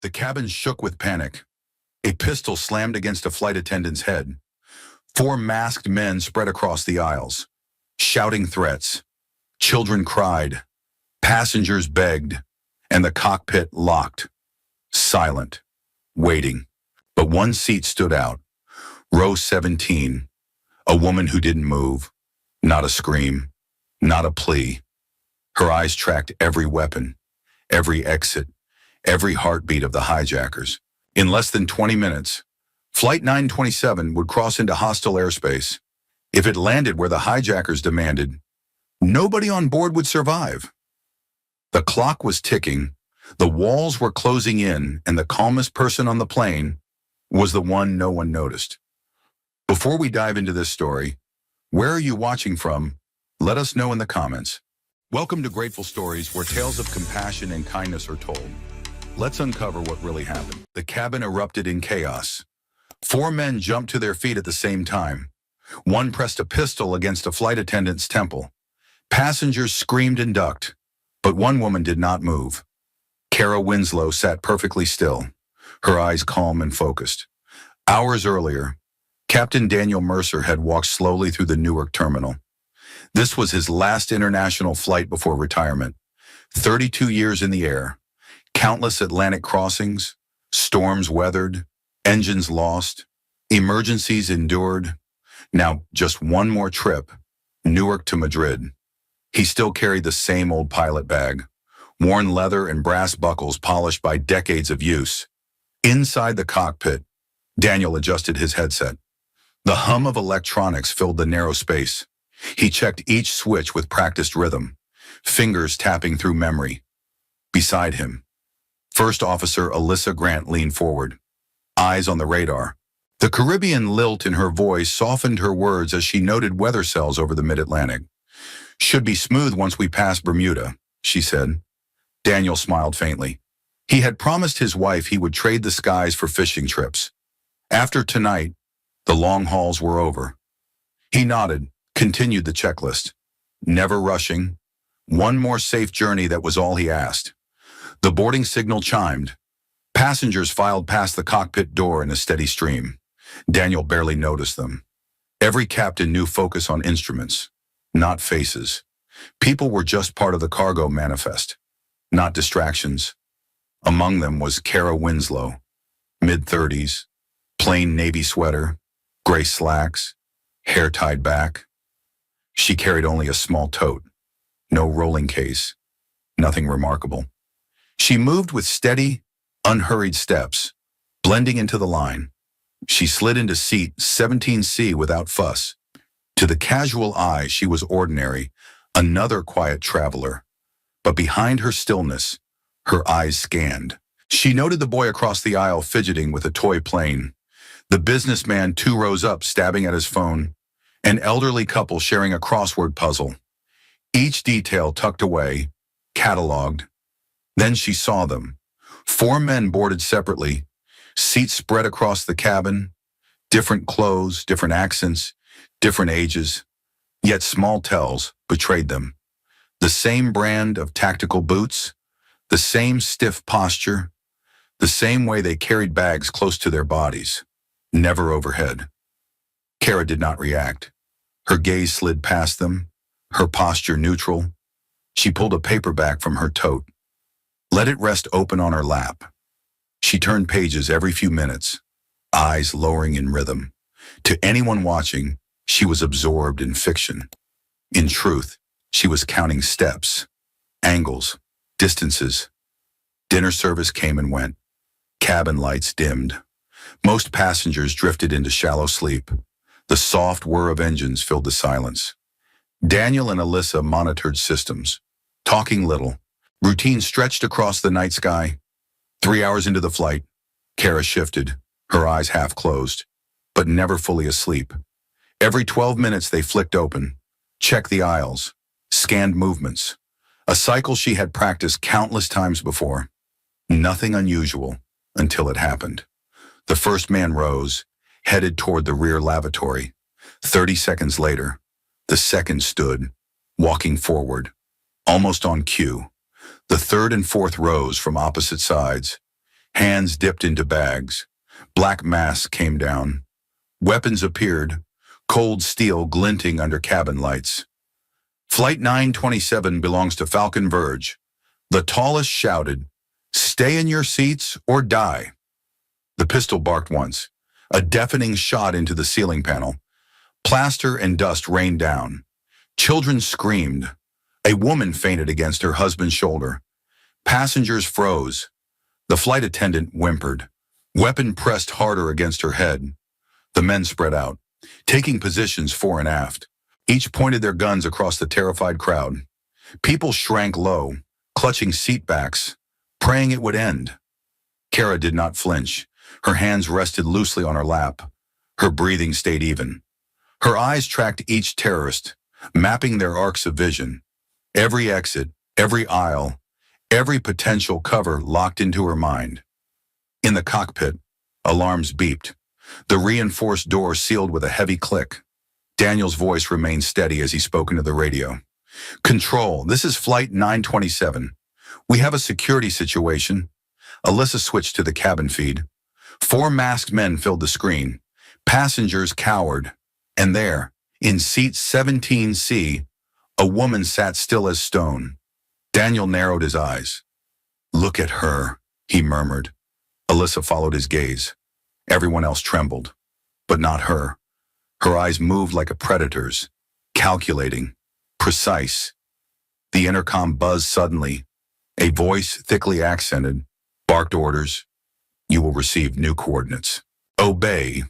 The cabin shook with panic. A pistol slammed against a flight attendant's head. Four masked men spread across the aisles, shouting threats. Children cried. Passengers begged. And the cockpit locked. Silent. Waiting. But one seat stood out. Row 17. A woman who didn't move. Not a scream. Not a plea. Her eyes tracked every weapon, every exit, every heartbeat of the hijackers. In less than 20 minutes, Flight 927 would cross into hostile airspace. If it landed where the hijackers demanded, nobody on board would survive. The clock was ticking, the walls were closing in, and the calmest person on the plane was the one no one noticed. Before we dive into this story, where are you watching from? Let us know in the comments. Welcome to Grateful Stories, where tales of compassion and kindness are told. Let's uncover what really happened. The cabin erupted in chaos. Four men jumped to their feet at the same time. One pressed a pistol against a flight attendant's temple. Passengers screamed and ducked, but one woman did not move. Kara Winslow sat perfectly still, her eyes calm and focused. Hours earlier, Captain Daniel Mercer had walked slowly through the Newark terminal. This was his last international flight before retirement. 32 years in the air, countless Atlantic crossings, storms weathered, engines lost, emergencies endured. Now just one more trip, Newark to Madrid. He still carried the same old pilot bag, worn leather and brass buckles polished by decades of use. Inside the cockpit, Daniel adjusted his headset. The hum of electronics filled the narrow space. He checked each switch with practiced rhythm, fingers tapping through memory. Beside him, First Officer Alyssa Grant leaned forward, eyes on the radar. The Caribbean lilt in her voice softened her words as she noted weather cells over the mid-Atlantic. "Should be smooth once we pass Bermuda," she said. Daniel smiled faintly. He had promised his wife he would trade the skies for fishing trips. After tonight, the long hauls were over. He nodded, continued the checklist. Never rushing. One more safe journey, that was all he asked. The boarding signal chimed. Passengers filed past the cockpit door in a steady stream. Daniel barely noticed them. Every captain knew focus on instruments, not faces. People were just part of the cargo manifest, not distractions. Among them was Kara Winslow, mid-30s, plain navy sweater, gray slacks, hair tied back. She carried only a small tote, no rolling case, nothing remarkable. She moved with steady, unhurried steps, blending into the line. She slid into seat 17C without fuss. To the casual eye, she was ordinary, another quiet traveler. But behind her stillness, her eyes scanned. She noted the boy across the aisle fidgeting with a toy plane, the businessman 2 rows up stabbing at his phone, an elderly couple sharing a crossword puzzle. Each detail tucked away, cataloged. Then she saw them. 4 men boarded separately, seats spread across the cabin, different clothes, different accents, different ages, yet small tells betrayed them. The same brand of tactical boots, the same stiff posture, the same way they carried bags close to their bodies, never overhead. Kara did not react. Her gaze slid past them, her posture neutral. She pulled a paperback from her tote, let it rest open on her lap. She turned pages every few minutes, eyes lowering in rhythm. To anyone watching, she was absorbed in fiction. In truth, she was counting steps, angles, distances. Dinner service came and went. Cabin lights dimmed. Most passengers drifted into shallow sleep. The soft whir of engines filled the silence. Daniel and Alyssa monitored systems, talking little. Routine stretched across the night sky. 3 hours into the flight, Kara shifted, her eyes half closed, but never fully asleep. Every 12 minutes they flicked open, checked the aisles, scanned movements, a cycle she had practiced countless times before. Nothing unusual until it happened. The first man rose, headed toward the rear lavatory. 30 seconds later, the second stood, walking forward, almost on cue. The third and fourth rose from opposite sides. Hands dipped into bags. Black masks came down. Weapons appeared, cold steel glinting under cabin lights. Flight 927 belongs to Falcon Verge. The tallest shouted, "Stay in your seats or die." The pistol barked once, a deafening shot into the ceiling panel. Plaster and dust rained down. Children screamed. A woman fainted against her husband's shoulder. Passengers froze. The flight attendant whimpered. Weapon pressed harder against her head. The men spread out, taking positions fore and aft. Each pointed their guns across the terrified crowd. People shrank low, clutching seat backs, praying it would end. Kara did not flinch. Her hands rested loosely on her lap. Her breathing stayed even. Her eyes tracked each terrorist, mapping their arcs of vision. Every exit, every aisle, every potential cover locked into her mind. In the cockpit, alarms beeped. The reinforced door sealed with a heavy click. Daniel's voice remained steady as he spoke into the radio. "Control, this is Flight 927. We have a security situation." Alyssa switched to the cabin feed. 4 masked men filled the screen. Passengers cowered. And there, in seat 17C, a woman sat still as stone. Daniel narrowed his eyes. "Look at her," he murmured. Alyssa followed his gaze. Everyone else trembled, but not her. Her eyes moved like a predator's, calculating, precise. The intercom buzzed suddenly. A voice, thickly accented, barked orders. "You will receive new coordinates. Obey,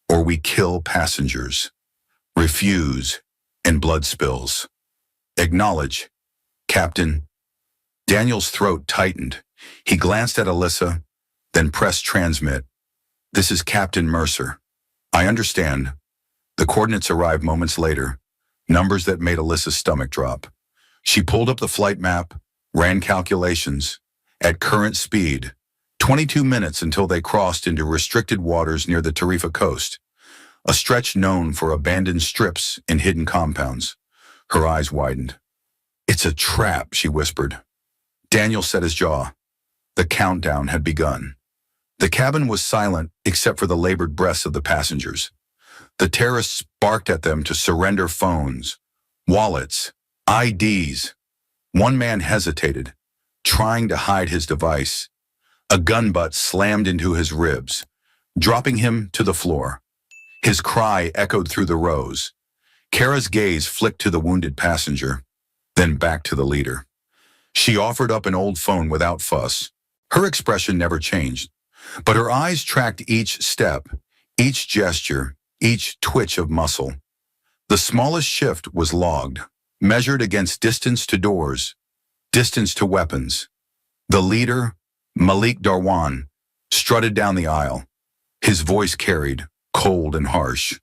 or we kill passengers. Refuse, and blood spills. Acknowledge, Captain." Daniel's throat tightened. He glanced at Alyssa, then pressed transmit. "This is Captain Mercer. I understand." The coordinates arrived moments later, numbers that made Alyssa's stomach drop. She pulled up the flight map, ran calculations. At current speed, 22 minutes until they crossed into restricted waters near the Tarifa coast, a stretch known for abandoned strips and hidden compounds. Her eyes widened. "It's a trap," she whispered. Daniel set his jaw. The countdown had begun. The cabin was silent except for the labored breaths of the passengers. The terrorists barked at them to surrender phones, wallets, IDs. One man hesitated, trying to hide his device. A gun butt slammed into his ribs, dropping him to the floor. His cry echoed through the rows. Kara's gaze flicked to the wounded passenger, then back to the leader. She offered up an old phone without fuss. Her expression never changed, but her eyes tracked each step, each gesture, each twitch of muscle. The smallest shift was logged, measured against distance to doors, distance to weapons. The leader, Malik Darwan, strutted down the aisle. His voice carried, cold and harsh.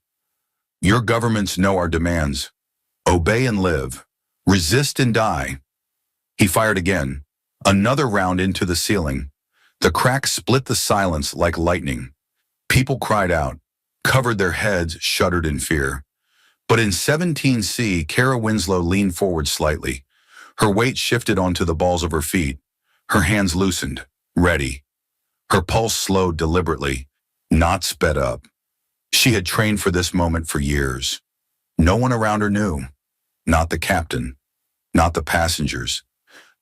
"Your governments know our demands. Obey and live. Resist and die." He fired again, another round into the ceiling. The crack split the silence like lightning. People cried out, covered their heads, shuddered in fear. But in 17C, Kara Winslow leaned forward slightly. Her weight shifted onto the balls of her feet. Her hands loosened, ready. Her pulse slowed deliberately, not sped up. She had trained for this moment for years. No one around her knew. Not the captain, not the passengers,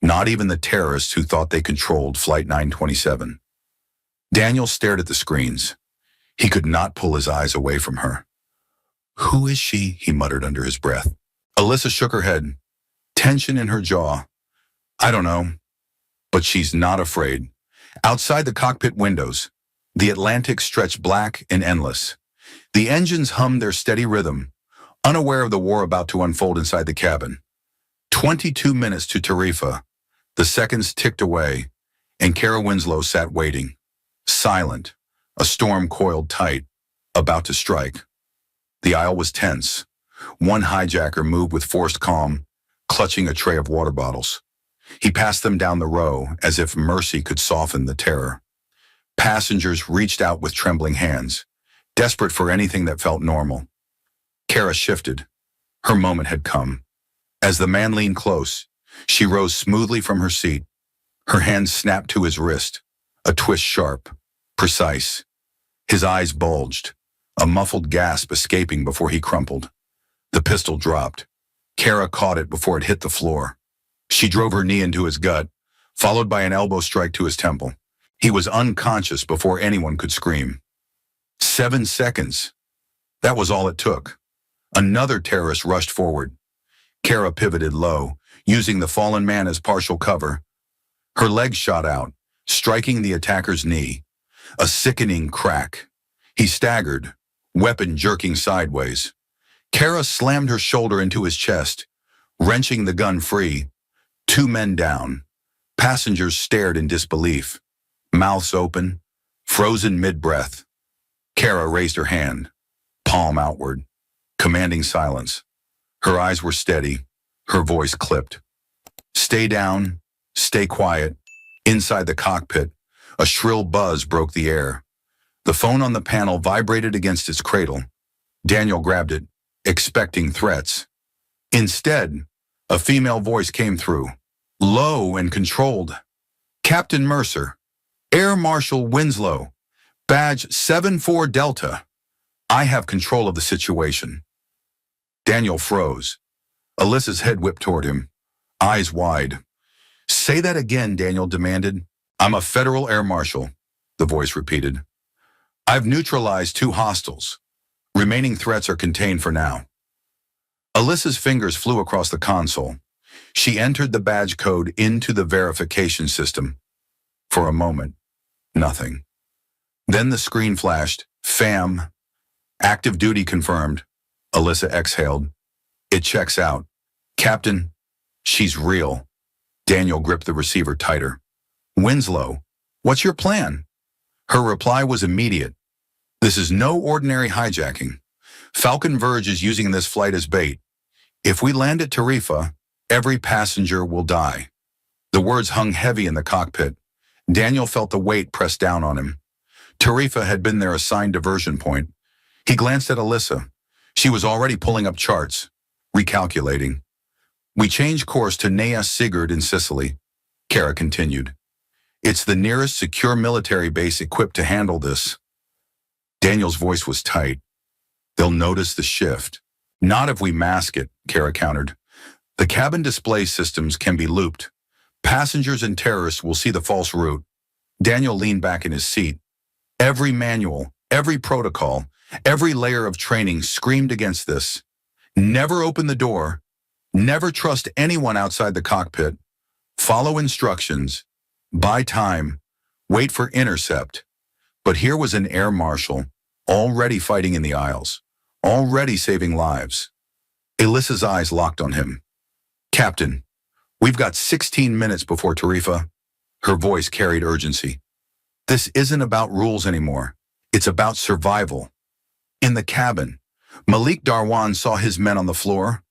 not even the terrorists who thought they controlled Flight 927. Daniel stared at the screens. He could not pull his eyes away from her. "Who is she?" he muttered under his breath. Alyssa shook her head, tension in her jaw. "I don't know, but she's not afraid." Outside the cockpit windows, the Atlantic stretched black and endless. The engines hummed their steady rhythm, unaware of the war about to unfold inside the cabin. 22 minutes to Tarifa. The seconds ticked away, and Kara Winslow sat waiting, silent, a storm coiled tight, about to strike. The aisle was tense. One hijacker moved with forced calm, clutching a tray of water bottles. He passed them down the row as if mercy could soften the terror. Passengers reached out with trembling hands, desperate for anything that felt normal. Kara shifted. Her moment had come. As the man leaned close, she rose smoothly from her seat. Her hand snapped to his wrist, A twist sharp, precise. His eyes bulged, a muffled gasp escaping before he crumpled. The pistol dropped. Kara caught it before it hit the floor. She drove her knee into his gut, followed by an elbow strike to his temple. He was unconscious before anyone could scream. 7 seconds. That was all it took. Another terrorist rushed forward. Kara pivoted low, using the fallen man as partial cover. Her leg shot out, striking the attacker's knee. A sickening crack. He staggered, weapon jerking sideways. Kara slammed her shoulder into his chest, wrenching the gun free. 2 men down. Passengers stared in disbelief, mouths open, frozen mid-breath. Kara raised her hand, palm outward, commanding silence. Her eyes were steady, her voice clipped. Stay down, stay quiet. Inside the cockpit, a shrill buzz broke the air. The phone on the panel vibrated against its cradle. Daniel grabbed it, expecting threats. Instead, a female voice came through, low and controlled. Captain Mercer, Air Marshal Winslow, badge 74 Delta. I have control of the situation. Daniel froze. Alyssa's head whipped toward him, eyes wide. Say that again, Daniel demanded. I'm a federal air marshal, the voice repeated. I've neutralized 2 hostiles. Remaining threats are contained for now. Alyssa's fingers flew across the console. She entered the badge code into the verification system. For a moment, nothing. Then the screen flashed, FAM, active duty confirmed. Alyssa exhaled. It checks out. Captain, she's real. Daniel gripped the receiver tighter. Winslow, what's your plan? Her reply was immediate. This is no ordinary hijacking. Falcon Verge is using this flight as bait. If we land at Tarifa, every passenger will die. The words hung heavy in the cockpit. Daniel felt the weight press down on him. Tarifa had been their assigned diversion point. He glanced at Alyssa. She was already pulling up charts, recalculating. We changed course to Nea Sigurd in Sicily, Kara continued. It's the nearest secure military base equipped to handle this. Daniel's voice was tight. They'll notice the shift. Not if we mask it, Kara countered. The cabin display systems can be looped. Passengers and terrorists will see the false route. Daniel leaned back in his seat. Every manual, every protocol, every layer of training screamed against this. Never open the door. Never trust anyone outside the cockpit. Follow instructions. Buy time. Wait for intercept. But here was an air marshal, already fighting in the aisles, already saving lives. Alyssa's eyes locked on him. Captain, we've got 16 minutes before Tarifa. Her voice carried urgency. This isn't about rules anymore. It's about survival. In the cabin, Malik Darwan saw his men on the floor.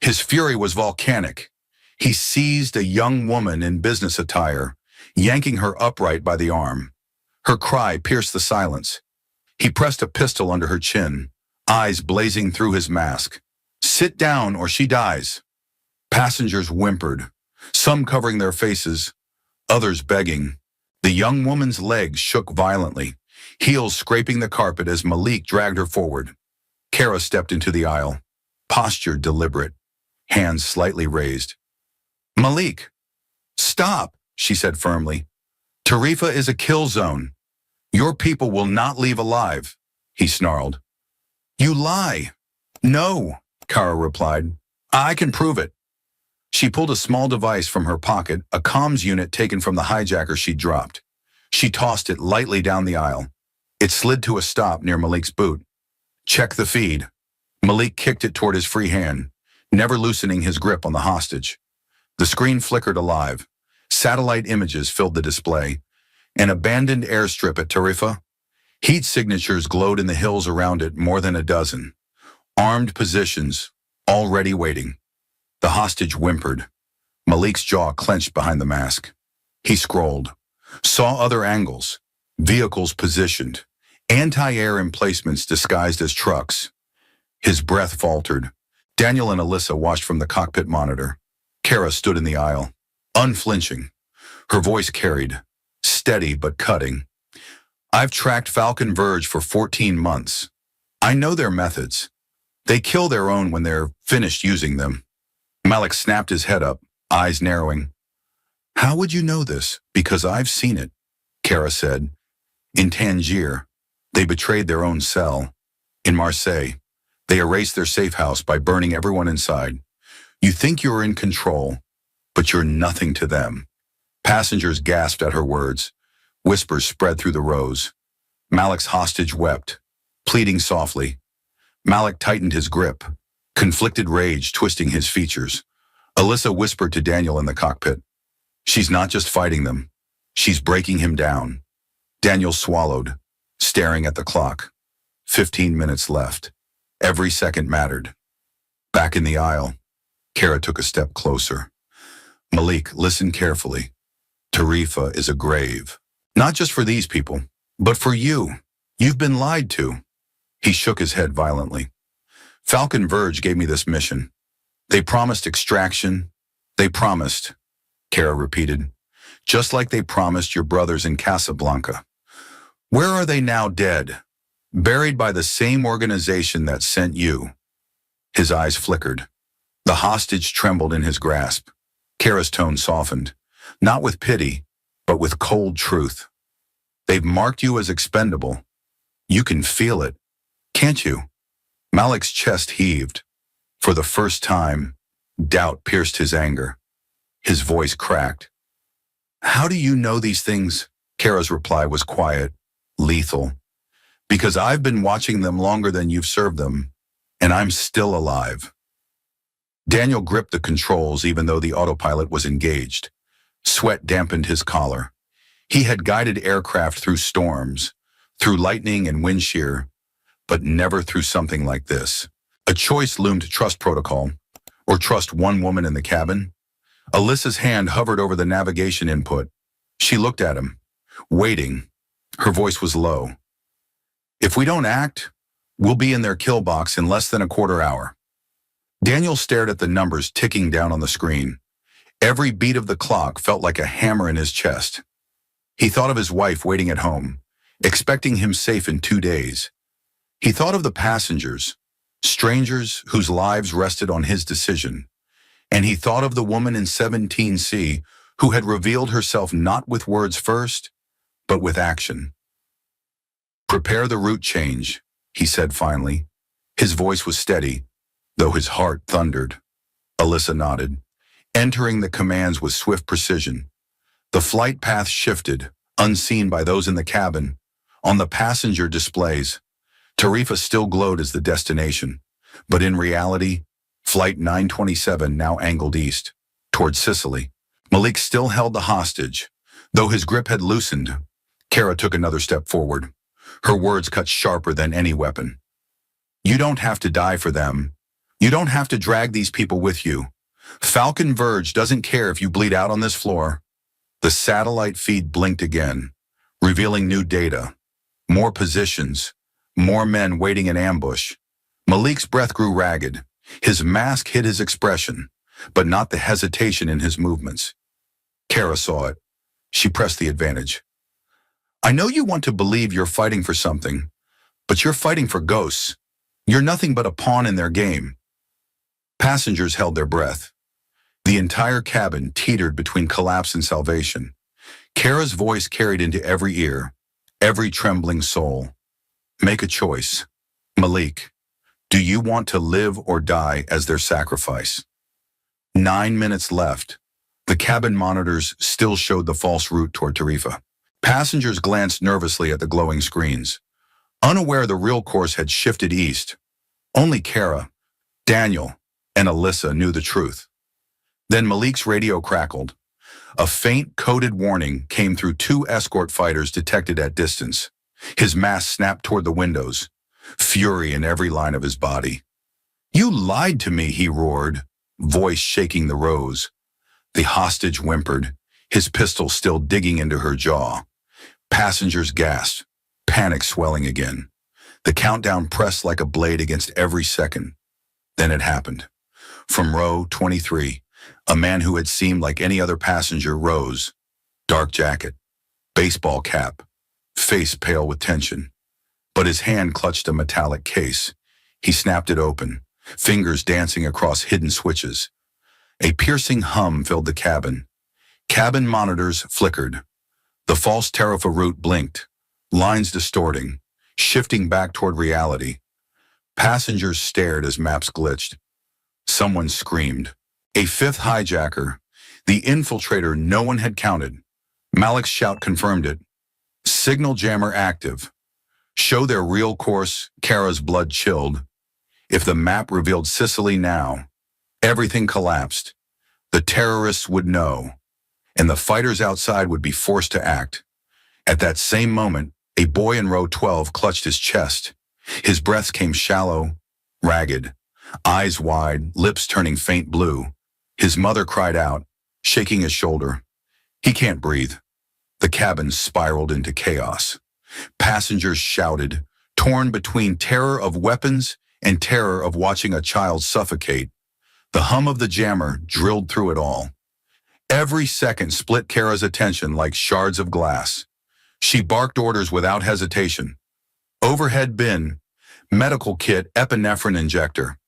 His fury was volcanic. He seized a young woman in business attire, yanking her upright by the arm. Her cry pierced the silence. He pressed a pistol under her chin, eyes blazing through his mask. Sit down or she dies. Passengers whimpered, some covering their faces, others begging. The young woman's legs shook violently, heels scraping the carpet as Malik dragged her forward. Kara stepped into the aisle, posture deliberate, hands slightly raised. Malik, stop, she said firmly. Tarifa is a kill zone. Your people will not leave alive, he snarled. You lie. No, Kara replied. I can prove it. She pulled a small device from her pocket, a comms unit taken from the hijacker she'd dropped. She tossed it lightly down the aisle. It slid to a stop near Malik's boot. Check the feed. Malik kicked it toward his free hand, never loosening his grip on the hostage. The screen flickered alive. Satellite images filled the display. An abandoned airstrip at Tarifa. Heat signatures glowed in the hills around it, more than a dozen. Armed positions, already waiting. The hostage whimpered. Malik's jaw clenched behind the mask. He scrolled, saw other angles, vehicles positioned, anti-air emplacements disguised as trucks. His breath faltered. Daniel and Alyssa watched from the cockpit monitor. Kara stood in the aisle, unflinching. Her voice carried, steady but cutting. I've tracked Falcon Verge for 14 months. I know their methods. They kill their own when they're finished using them. Malik snapped his head up, eyes narrowing. How would you know this? Because I've seen it, Kara said. In Tangier, they betrayed their own cell. In Marseille, they erased their safe house by burning everyone inside. You think you're in control, but you're nothing to them. Passengers gasped at her words. Whispers spread through the rows. Malik's hostage wept, pleading softly. Malik tightened his grip, conflicted rage twisting his features. Alyssa whispered to Daniel in the cockpit. She's not just fighting them. She's breaking him down. Daniel swallowed, staring at the clock. 15 minutes left. Every second mattered. Back in the aisle, Kara took a step closer. Malik, listen carefully. Tarifa is a grave. Not just for these people, but for you. You've been lied to. He shook his head violently. Falcon Verge gave me this mission. They promised extraction. They promised, Kara repeated, just like they promised your brothers in Casablanca. Where are they now dead? Buried by the same organization that sent you. His eyes flickered. The hostage trembled in his grasp. Kara's tone softened, not with pity, but with cold truth. They've marked you as expendable. You can feel it, can't you? Malik's chest heaved. For the first time, doubt pierced his anger. His voice cracked. How do you know these things? Kara's reply was quiet, lethal. Because I've been watching them longer than you've served them, and I'm still alive. Daniel gripped the controls even though the autopilot was engaged. Sweat dampened his collar. He had guided aircraft through storms, through lightning and wind shear, but never through something like this. A choice loomed: trust protocol, or trust one woman in the cabin. Alyssa's hand hovered over the navigation input. She looked at him, waiting. Her voice was low. If we don't act, we'll be in their kill box in less than a quarter hour. Daniel stared at the numbers ticking down on the screen. Every beat of the clock felt like a hammer in his chest. He thought of his wife waiting at home, expecting him safe in 2 days. He thought of the passengers, strangers whose lives rested on his decision. And he thought of the woman in 17C who had revealed herself not with words first, but with action. Prepare the route change, he said finally. His voice was steady, though his heart thundered. Alyssa nodded, entering the commands with swift precision. The flight path shifted, unseen by those in the cabin. On the passenger displays, Tarifa still glowed as the destination, but in reality, Flight 927 now angled east, toward Sicily. Malik still held the hostage. Though his grip had loosened, Kara took another step forward. Her words cut sharper than any weapon. You don't have to die for them. You don't have to drag these people with you. Falcon Verge doesn't care if you bleed out on this floor. The satellite feed blinked again, revealing new data, more positions, more men waiting in ambush. Malik's breath grew ragged. His mask hid his expression, but not the hesitation in his movements. Kara saw it. She pressed the advantage. I know you want to believe you're fighting for something, but you're fighting for ghosts. You're nothing but a pawn in their game. Passengers held their breath. The entire cabin teetered between collapse and salvation. Kara's voice carried into every ear, every trembling soul. Make a choice. Malik, do you want to live or die as their sacrifice? 9 minutes left. The cabin monitors still showed the false route toward Tarifa. Passengers glanced nervously at the glowing screens, unaware the real course had shifted east. Only Kara, Daniel, and Alyssa knew the truth. Then Malik's radio crackled. A faint coded warning came through 2 escort fighters detected at distance. His mask snapped toward the windows, fury in every line of his body. You lied to me, he roared, voice shaking the rose. The hostage whimpered, his pistol still digging into her jaw. Passengers gasped, panic swelling again. The countdown pressed like a blade against every second. Then it happened. From row 23, a man who had seemed like any other passenger rose. Dark jacket, baseball cap, face pale with tension. But his hand clutched a metallic case. He snapped it open, fingers dancing across hidden switches. A piercing hum filled the cabin. Cabin monitors flickered. The false Tarifa route blinked, lines distorting, shifting back toward reality. Passengers stared as maps glitched. Someone screamed. A fifth hijacker, the infiltrator no one had counted. Malik's shout confirmed it. Signal jammer active. Show their real course. Kara's blood chilled. If the map revealed Sicily now, everything collapsed. The terrorists would know, and the fighters outside would be forced to act. At that same moment, a boy in row 12 clutched his chest. His breath came shallow, ragged, eyes wide, lips turning faint blue. His mother cried out, shaking his shoulder. He can't breathe. The cabin spiraled into chaos. Passengers shouted, torn between terror of weapons and terror of watching a child suffocate. The hum of the jammer drilled through it all. Every second split Kara's attention like shards of glass. She barked orders without hesitation. Overhead bin, medical kit, epinephrine injector.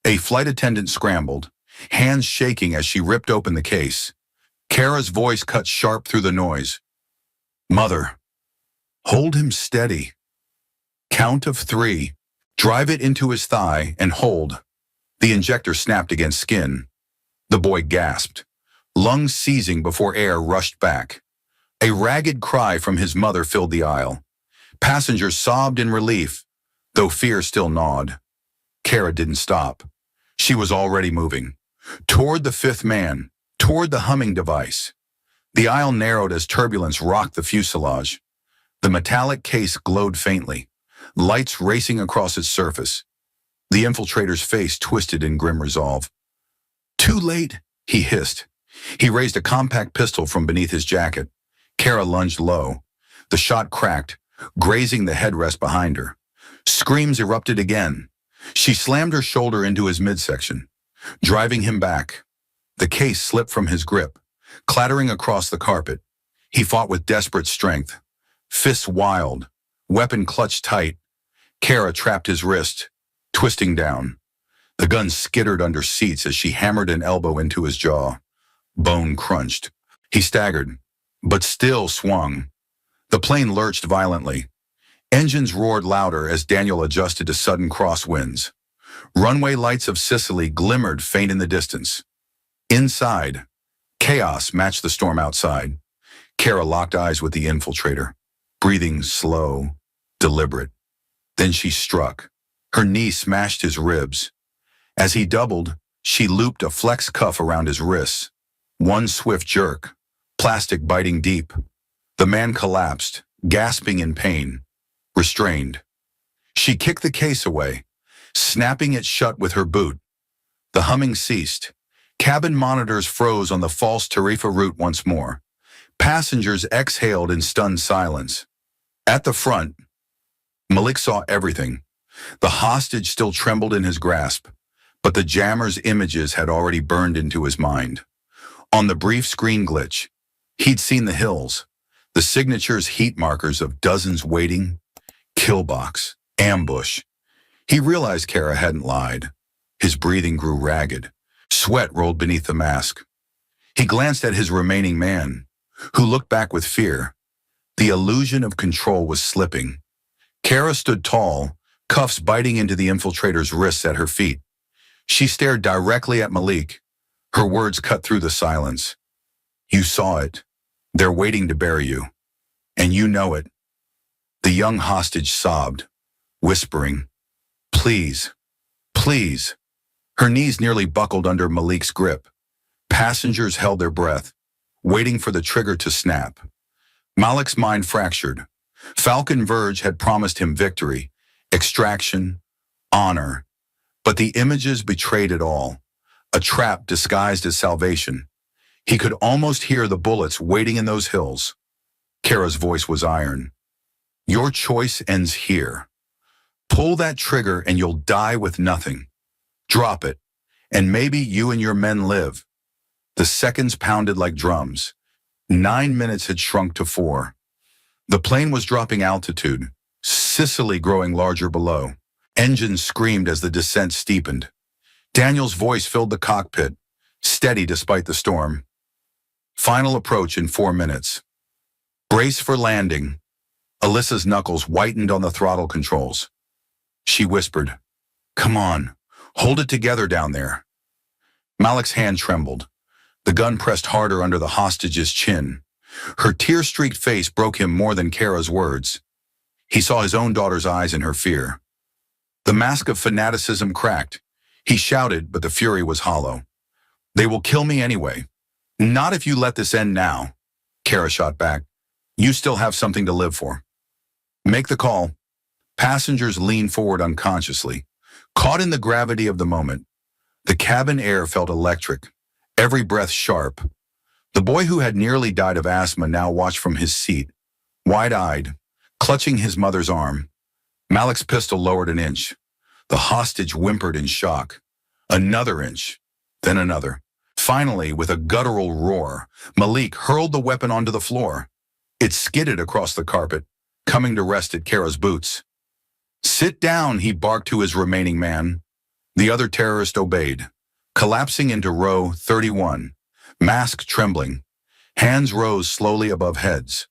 A flight attendant scrambled, hands shaking as she ripped open the case. Kara's voice cut sharp through the noise. Mother, hold him steady. Count of 3. Drive it into his thigh and hold. The injector snapped against skin. The boy gasped, lungs seizing before air rushed back. A ragged cry from his mother filled the aisle. Passengers sobbed in relief, though fear still gnawed. Kara didn't stop. She was already moving. Toward the fifth man, toward the humming device. The aisle narrowed as turbulence rocked the fuselage. The metallic case glowed faintly, lights racing across its surface. The infiltrator's face twisted in grim resolve. Too late, he hissed. He raised a compact pistol from beneath his jacket. Kara lunged low. The shot cracked, grazing the headrest behind her. Screams erupted again. She slammed her shoulder into his midsection, driving him back. The case slipped from his grip, clattering across the carpet. He fought with desperate strength, fists wild, weapon clutched tight. Kara trapped his wrist, twisting down. The gun skittered under seats as she hammered an elbow into his jaw. Bone crunched. He staggered, but still swung. The plane lurched violently. Engines roared louder as Daniel adjusted to sudden crosswinds. Runway lights of Sicily glimmered faint in the distance. Inside, chaos matched the storm outside. Kara locked eyes with the infiltrator, breathing slow, deliberate. Then she struck. Her knee smashed his ribs. As he doubled, she looped a flex cuff around his wrists. One swift jerk, plastic biting deep. The man collapsed, gasping in pain, restrained. She kicked the case away, snapping it shut with her boot. The humming ceased. Cabin monitors froze on the false Tarifa route once more. Passengers exhaled in stunned silence. At the front, Malik saw everything. The hostage still trembled in his grasp, but the jammer's images had already burned into his mind. On the brief screen glitch, he'd seen the hills, the signatures heat markers of dozens waiting, kill box, ambush. He realized Kara hadn't lied. His breathing grew ragged. Sweat rolled beneath the mask. He glanced at his remaining man, who looked back with fear. The illusion of control was slipping. Kara stood tall, cuffs biting into the infiltrator's wrists at her feet. She stared directly at Malik. Her words cut through the silence. You saw it. They're waiting to bury you. And you know it. The young hostage sobbed, whispering, Please, please. Her knees nearly buckled under Malik's grip. Passengers held their breath, waiting for the trigger to snap. Malik's mind fractured. Falcon Verge had promised him victory, extraction, honor. But the images betrayed it all. A trap disguised as salvation. He could almost hear the bullets waiting in those hills. Kara's voice was iron. Your choice ends here. Pull that trigger and you'll die with nothing. Drop it, and maybe you and your men live. The seconds pounded like drums. 9 minutes had shrunk to 4. The plane was dropping altitude, Sicily growing larger below. Engines screamed as the descent steepened. Daniel's voice filled the cockpit, steady despite the storm. Final approach in 4 minutes. Brace for landing. Alyssa's knuckles whitened on the throttle controls. She whispered, "Come on, hold it together down there." Malik's hand trembled. The gun pressed harder under the hostage's chin. Her tear-streaked face broke him more than Kara's words. He saw his own daughter's eyes in her fear. The mask of fanaticism cracked. He shouted, but the fury was hollow. "They will kill me anyway. Not if you let this end now." Kara shot back. "You still have something to live for." "Make the call." Passengers leaned forward unconsciously, caught in the gravity of the moment. The cabin air felt electric, every breath sharp. The boy who had nearly died of asthma now watched from his seat, wide-eyed, clutching his mother's arm. Malik's pistol lowered an inch. The hostage whimpered in shock. Another inch, then another. Finally, with a guttural roar, Malik hurled the weapon onto the floor. It skidded across the carpet, coming to rest at Kara's boots. "Sit down," he barked to his remaining man. The other terrorist obeyed, collapsing into row 31, mask trembling. Hands rose slowly above heads.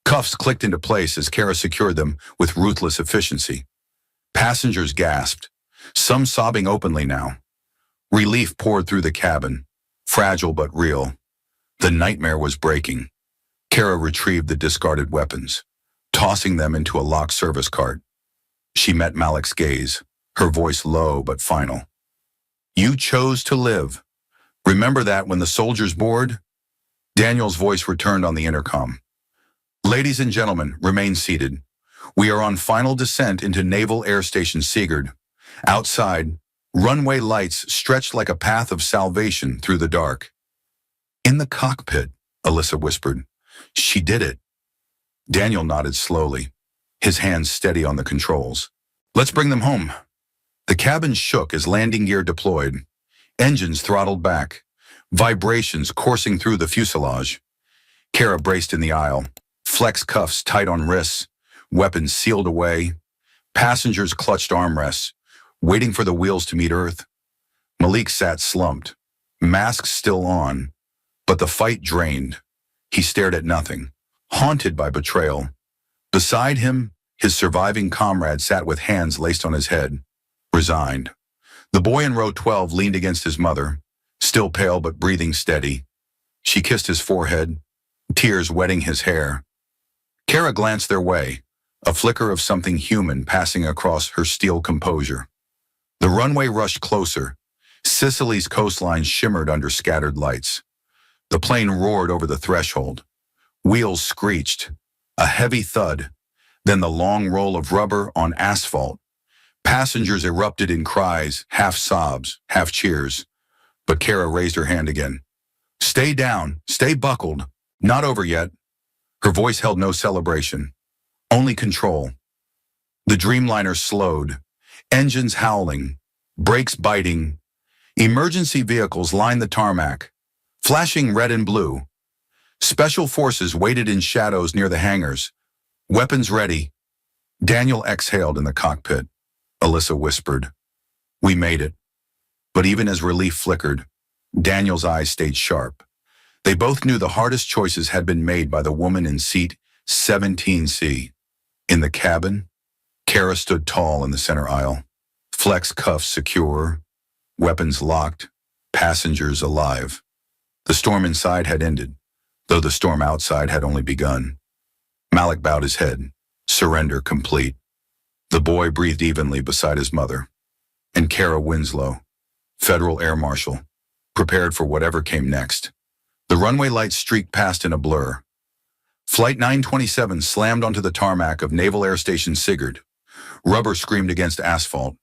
Cuffs clicked into place as Kara secured them with ruthless efficiency. Passengers gasped, some sobbing openly now. Relief poured through the cabin, fragile but real. The nightmare was breaking. Kara retrieved the discarded weapons, tossing them into a locked service cart. She met Malik's gaze, her voice low but final. "You chose to live. Remember that when the soldiers board?" Daniel's voice returned on the intercom. "Ladies and gentlemen, remain seated. We are on final descent into Naval Air Station Sigurd. Outside, runway lights stretched like a path of salvation through the dark." "In the cockpit," Alyssa whispered. "She did it." Daniel nodded slowly, his hands steady on the controls. "Let's bring them home." The cabin shook as landing gear deployed. Engines throttled back, vibrations coursing through the fuselage. Kara braced in the aisle, flex cuffs tight on wrists, weapons sealed away. Passengers clutched armrests, waiting for the wheels to meet earth. Malik sat slumped, masks still on, but the fight drained. He stared at nothing, haunted by betrayal. Beside him, his surviving comrade sat with hands laced on his head, resigned. The boy in row 12 leaned against his mother, still pale but breathing steady. She kissed his forehead, tears wetting his hair. Kara glanced their way, a flicker of something human passing across her steel composure. The runway rushed closer. Sicily's coastline shimmered under scattered lights. The plane roared over the threshold. Wheels screeched, a heavy thud, then the long roll of rubber on asphalt. Passengers erupted in cries, half sobs, half cheers. But Kara raised her hand again. "Stay down, stay buckled, not over yet." Her voice held no celebration, only control. The Dreamliner slowed, engines howling, brakes biting. Emergency vehicles lined the tarmac, flashing red and blue. Special forces waited in shadows near the hangars, weapons ready. Daniel exhaled in the cockpit. Alyssa whispered, "We made it." But even as relief flickered, Daniel's eyes stayed sharp. They both knew the hardest choices had been made by the woman in seat 17C. In the cabin, Kara stood tall in the center aisle, flex cuffs secure, weapons locked, passengers alive. The storm inside had ended, though the storm outside had only begun. Malik bowed his head, surrender complete. The boy breathed evenly beside his mother. And Kara Winslow, Federal Air Marshal, prepared for whatever came next. The runway lights streaked past in a blur. Flight 927 slammed onto the tarmac of Naval Air Station Sigurd. Rubber screamed against asphalt,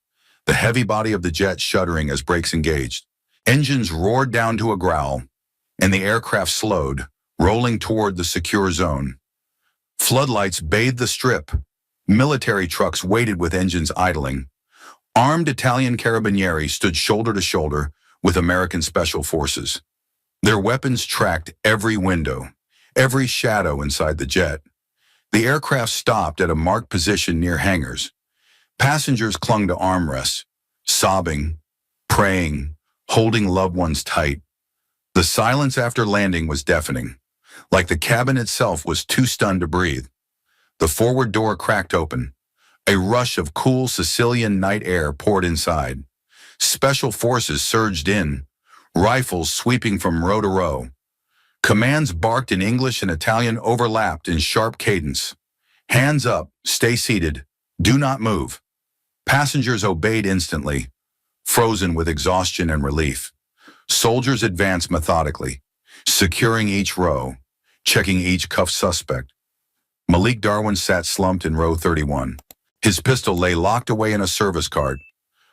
the heavy body of the jet shuddering as brakes engaged. Engines roared down to a growl, and the aircraft slowed, rolling toward the secure zone. Floodlights bathed the strip. Military trucks waited with engines idling. Armed Italian carabinieri stood shoulder to shoulder with American Special Forces. Their weapons tracked every window, every shadow inside the jet. The aircraft stopped at a marked position near hangars. Passengers clung to armrests, sobbing, praying, holding loved ones tight. The silence after landing was deafening, like the cabin itself was too stunned to breathe. The forward door cracked open. A rush of cool Sicilian night air poured inside. Special forces surged in, rifles sweeping from row to row. Commands barked in English and Italian overlapped in sharp cadence. Hands up, stay seated, do not move. Passengers obeyed instantly, frozen with exhaustion and relief. Soldiers advanced methodically, securing each row, checking each cuffed suspect. Malik Darwin sat slumped in row 31. His pistol lay locked away in a service cart.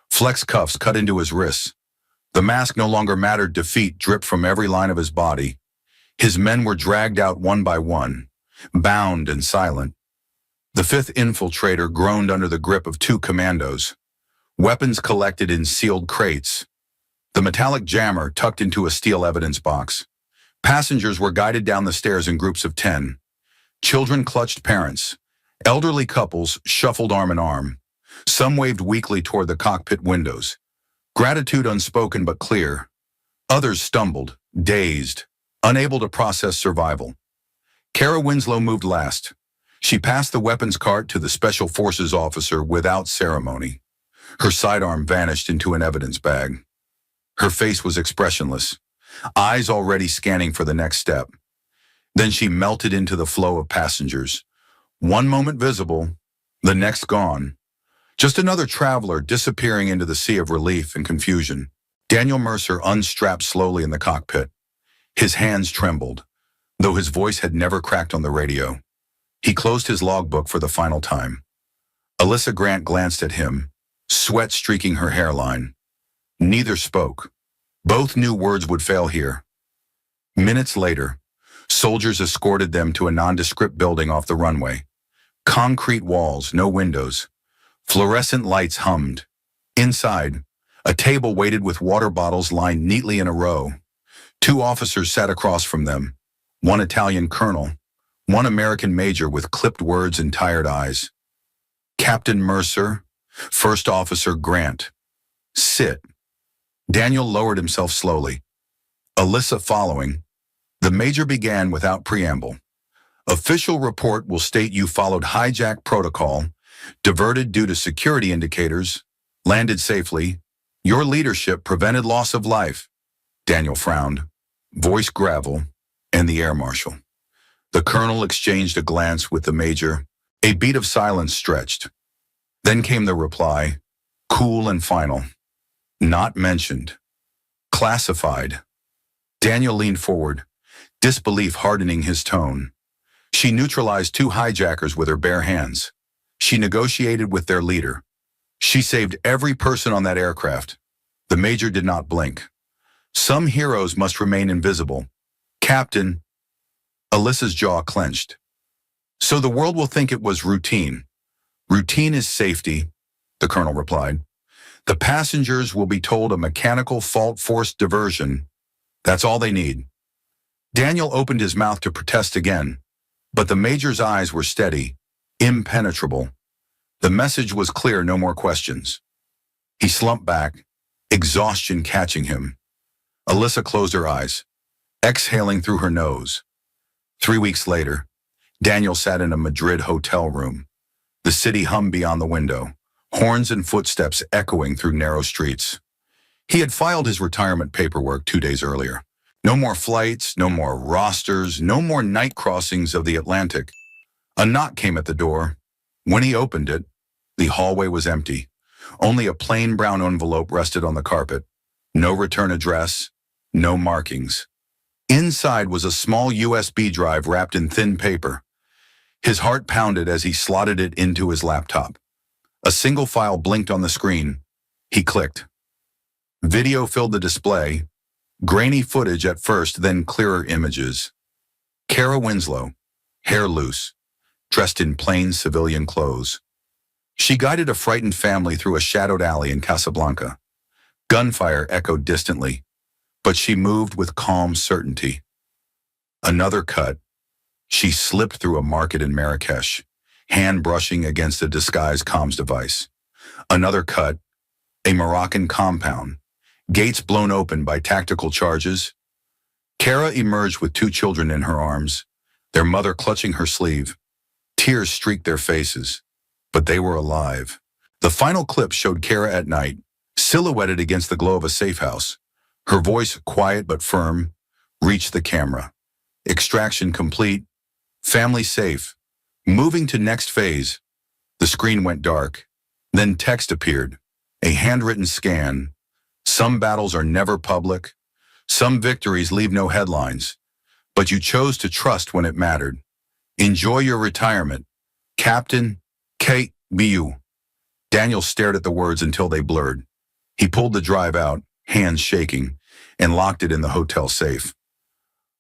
Flex cuffs cut into his wrists. The mask no longer mattered. Defeat dripped from every line of his body. His men were dragged out one by one, bound and silent. The fifth infiltrator groaned under the grip of two commandos, weapons collected in sealed crates. The metallic jammer tucked into a steel evidence box. Passengers were guided down the stairs in groups of 10. Children clutched parents. Elderly couples shuffled arm in arm. Some waved weakly toward the cockpit windows. Gratitude unspoken but clear. Others stumbled, dazed, unable to process survival. Kara Winslow moved last. She passed the weapons cart to the Special Forces officer without ceremony. Her sidearm vanished into an evidence bag. Her face was expressionless, eyes already scanning for the next step. Then she melted into the flow of passengers. One moment visible, the next gone. Just another traveler disappearing into the sea of relief and confusion. Daniel Mercer unstrapped slowly in the cockpit. His hands trembled, though his voice had never cracked on the radio. He closed his logbook for the final time. Alyssa Grant glanced at him, sweat streaking her hairline. Neither spoke. Both knew words would fail here. Minutes later, soldiers escorted them to a nondescript building off the runway. Concrete walls, no windows. Fluorescent lights hummed. Inside, a table waited with water bottles lined neatly in a row. Two officers sat across from them, one Italian colonel, one American major with clipped words and tired eyes. Captain Mercer, First Officer Grant. Sit. Daniel lowered himself slowly. Alyssa following. The major began without preamble. Official report will state you followed hijack protocol, diverted due to security indicators, landed safely. Your leadership prevented loss of life. Daniel frowned, voice gravel, and the air marshal. The colonel exchanged a glance with the major. A beat of silence stretched. Then came the reply, cool and final. Not mentioned. Classified. Daniel leaned forward, disbelief hardening his tone. She neutralized two hijackers with her bare hands. She negotiated with their leader. She saved every person on that aircraft. The major did not blink. Some heroes must remain invisible. Captain, Alyssa's jaw clenched. So the world will think it was routine. Routine is safety, the colonel replied. The passengers will be told a mechanical fault-forced diversion. That's all they need. Daniel opened his mouth to protest again, but the major's eyes were steady, impenetrable. The message was clear, no more questions. He slumped back, exhaustion catching him. Alyssa closed her eyes, exhaling through her nose. 3 weeks later, Daniel sat in a Madrid hotel room. The city hummed beyond the window, horns and footsteps echoing through narrow streets. He had filed his retirement paperwork 2 days earlier. No more flights, no more rosters, no more night crossings of the Atlantic. A knock came at the door. When he opened it, the hallway was empty. Only a plain brown envelope rested on the carpet. No return address, no markings. Inside was a small USB drive wrapped in thin paper. His heart pounded as he slotted it into his laptop. A single file blinked on the screen. He clicked. Video filled the display. Grainy footage at first, then clearer images. Kara Winslow, hair loose, dressed in plain civilian clothes. She guided a frightened family through a shadowed alley in Casablanca. Gunfire echoed distantly, but she moved with calm certainty. Another cut. She slipped through a market in Marrakesh, hand brushing against a disguised comms device. Another cut, a Moroccan compound, gates blown open by tactical charges. Kara emerged with two children in her arms, their mother clutching her sleeve. Tears streaked their faces, but they were alive. The final clip showed Kara at night, silhouetted against the glow of a safe house. Her voice, quiet but firm, reached the camera. Extraction complete. Family safe. Moving to next phase. The screen went dark. Then text appeared. A handwritten scan. Some battles are never public. Some victories leave no headlines. But you chose to trust when it mattered. Enjoy your retirement. Captain K.B.U. Daniel stared at the words until they blurred. He pulled the drive out, hands shaking, and locked it in the hotel safe.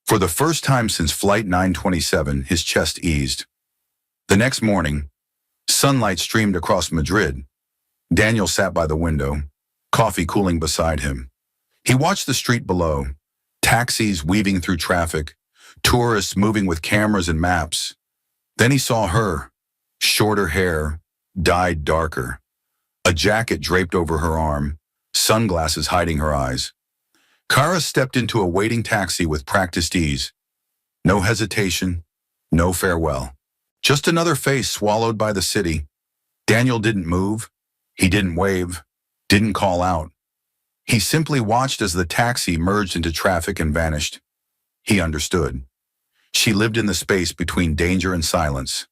For the first time since Flight 927, his chest eased. The next morning, sunlight streamed across Madrid. Daniel sat by the window, coffee cooling beside him. He watched the street below, taxis weaving through traffic, tourists moving with cameras and maps. Then he saw her, shorter hair, dyed darker, a jacket draped over her arm, sunglasses hiding her eyes. Kara stepped into a waiting taxi with practiced ease. No hesitation, no farewell. Just another face swallowed by the city. Daniel didn't move. He didn't wave, didn't call out. He simply watched as the taxi merged into traffic and vanished. He understood. She lived in the space between danger and silence,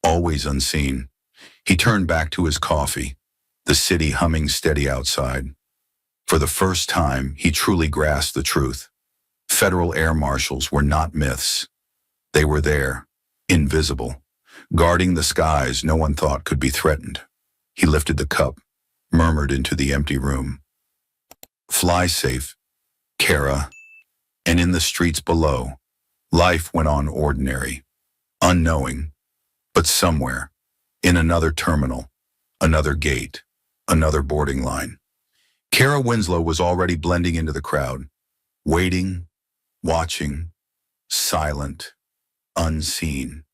always unseen. He turned back to his coffee, the city humming steady outside. For the first time, he truly grasped the truth. Federal air marshals were not myths. They were there, invisible, guarding the skies no one thought could be threatened. He lifted the cup, murmured into the empty room. Fly safe, Kara. And in the streets below, life went on ordinary, unknowing, but somewhere, in another terminal, another gate, another boarding line. Kara Winslow was already blending into the crowd, waiting, watching, silent, unseen.